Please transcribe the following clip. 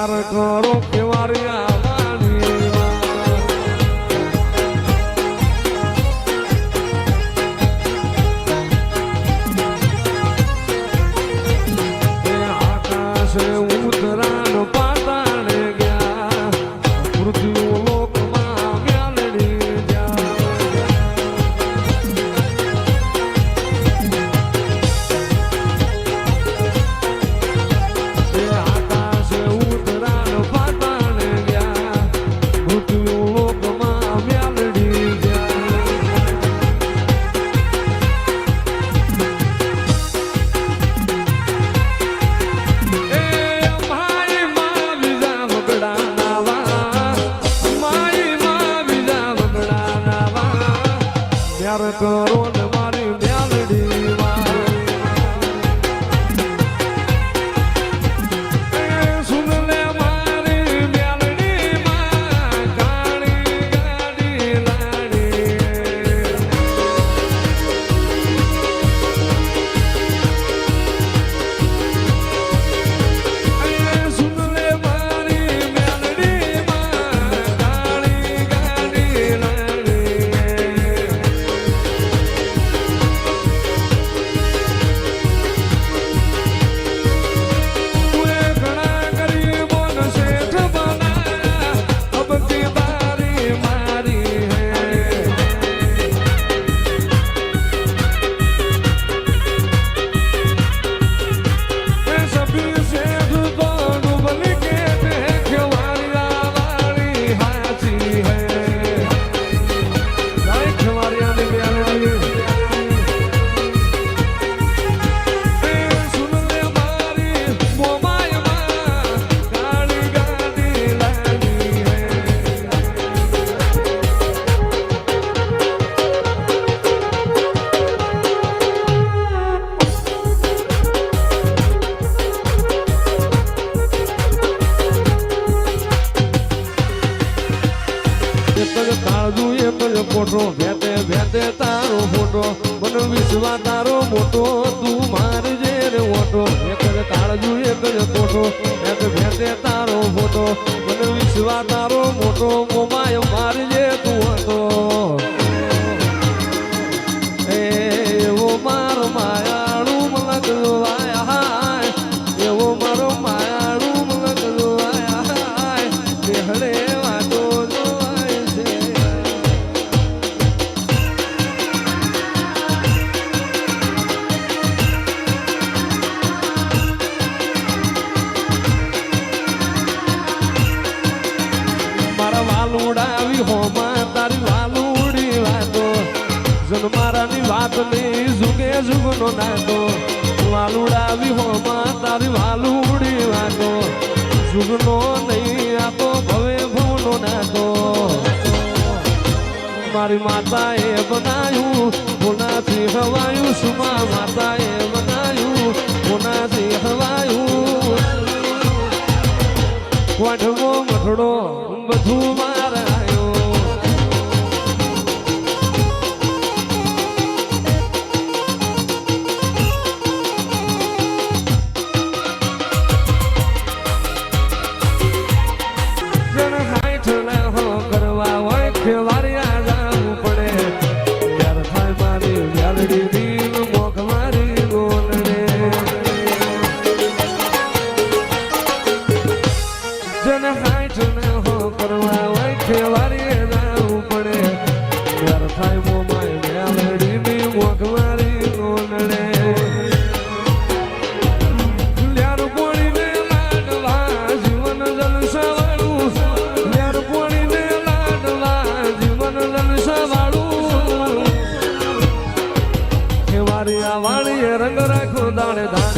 પ્યાર કરો કેવારી આવવાની આકાશે ઉતરાણ પાતાણે ગયા પૃથ્વી લોકમાં મ્યાલડી પ્યાર કરો ને મારી મ્યાલડી સુન લે મારી મ્યાલડી માં કાળી ગાડી લાડી સુન લે મારી મ્યાલડી માં કાળી ગાડી લાડી ફોટો ભેટે ભેટે તારો ફોટો મને વિશ્વા તારો મોટો તું મારજે રે ઓટો એક જ તાળજુ એક જ ફોટો ભેટે ભેટે તારો ફોટો મને વિશ્વા તારો મોટો મોમાય મારજે તું હતો એવો મારો માયાળું મલક જોવાયા હાય એવો મારો માયાળું મલક જોવાયા હાય દેહડે વાતો વાલુડાવી હોમાં તારી વાલુડી વાતો જન્મારાની વાત ની જુગે જુગનો નાતો વાલુડાવી હોમાં તારી વાલુડી વાતો જુગનો નહીં આતો ભવે ભવનો નાતો મારી માતાએ બનાયું કોનાથી હવાયું સુમા માતાએ બનાયું કોનાથી હવાયું વાઢવો મઠડો બધું મારાયો જન હાઈઠ ના હો કરવા હોય ખેવારિયા જાવું પડે ત્યારે થાય મારી મ્યાલડી દિલ મોખ મારી ગોલડે જન હાઈઠ ના હો કરવા હોય ખેવારીએ જાવું પડે ત્યારે થાય મોમાય મ્યાલડી ની મોખ મારી ગોલડે લ્યાર પોણીને લાડવા જીવન જલસાવાળું લ્યાર પોણીને લાડવા જીવન જલસાવાળું ખેવારી આ વાળીએ રંગ રાખો દાણે દાણે